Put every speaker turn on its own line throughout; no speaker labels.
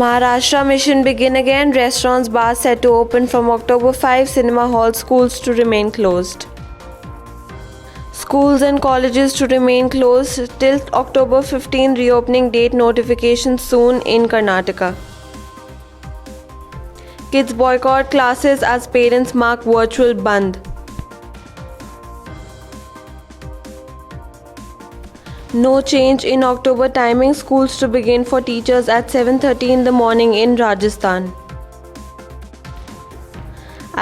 Maharashtra mission begin again. Restaurants, bars set to open from October 5. Cinema halls, schools to remain closed. Schools and colleges to remain closed till October 15. Reopening date notification soon in Karnataka. Kids boycott classes as parents mark virtual Bandh. No change in October timing. Schools to begin for teachers at 7:30 in the morning in Rajasthan.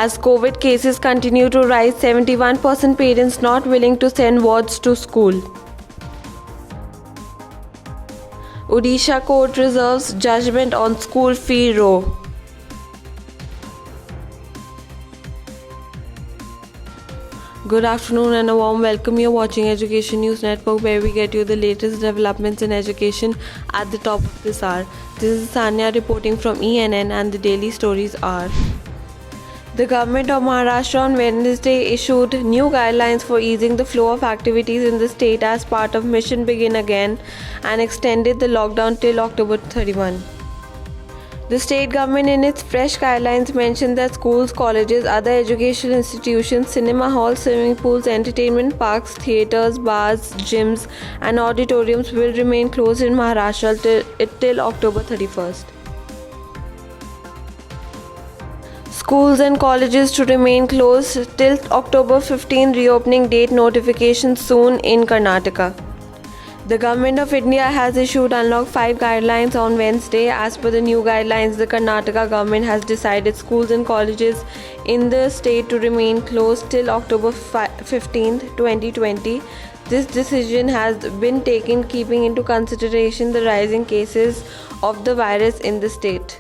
As COVID cases continue to rise, 71% parents not willing to send wards to school. Odisha court reserves judgment on school fee row. Good afternoon and a warm welcome. You're watching Education News Network, where we get you the latest developments in education at the top of this hour. This is Sanya reporting from ENN, and the daily stories are: the government of Maharashtra on Wednesday issued new guidelines for easing the flow of activities in the state as part of Mission Begin Again and extended the lockdown till October 31. The state government in its fresh guidelines mentioned that schools, colleges, other educational institutions, cinema halls, swimming pools, entertainment parks, theatres, bars, gyms and auditoriums will remain closed in Maharashtra till October 31st. Schools and colleges to remain closed till October 15. Reopening date notification soon in Karnataka. The Government of India has issued Unlock 5 guidelines on Wednesday. As per the new guidelines, the Karnataka government has decided schools and colleges in the state to remain closed till October 15, 2020. This decision has been taken keeping into consideration the rising cases of the virus in the state.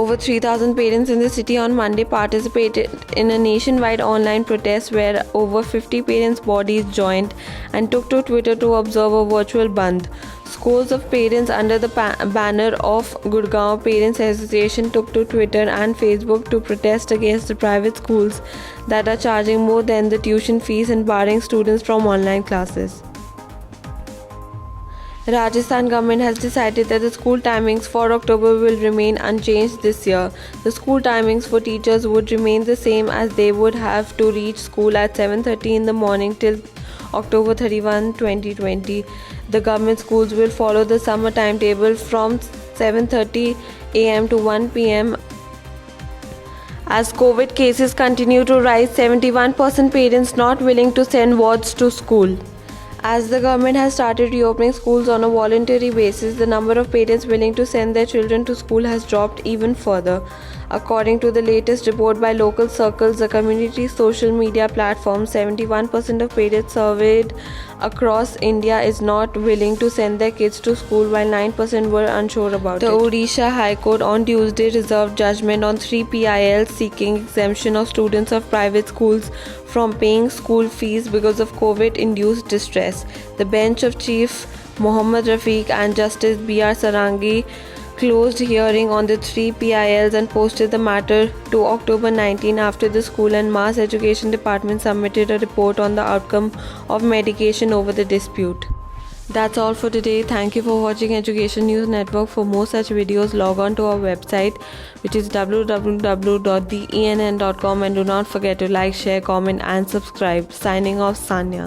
Over 3,000 parents in the city on Monday participated in a nationwide online protest where over 50 parents' bodies joined and took to Twitter to observe a virtual Bandh. Scores of parents under the banner of Gurgaon Parents Association took to Twitter and Facebook to protest against the private schools that are charging more than the tuition fees and barring students from online classes. Rajasthan government has decided that the school timings for October will remain unchanged this year. The school timings for teachers would remain the same, as they would have to reach school at 7:30 in the morning till October 31, 2020. The government schools will follow the summer timetable from 7:30 am to 1 pm. As COVID cases continue to rise, 71% parents not willing to send wards to school. As the government has started reopening schools on a voluntary basis, the number of parents willing to send their children to school has dropped even further. According to the latest report by local circles, the community social media platform, 71% of parents surveyed across India is not willing to send their kids to school, while 9% were unsure about it. The Odisha High Court on Tuesday reserved judgment on 3 PILs seeking exemption of students of private schools from paying school fees because of COVID-induced distress. The bench of Chief Mohammad Rafiq and Justice B.R. Sarangi closed hearing on the 3 PILs and posted the matter to October 19 after the School and Mass Education Department submitted a report on the outcome of mediation over the dispute. That's all for today. Thank you for watching Education News Network. For more such videos, log on to our website, which is www.theenn.com, and do not forget to like, share, comment and subscribe. Signing off, Sanya.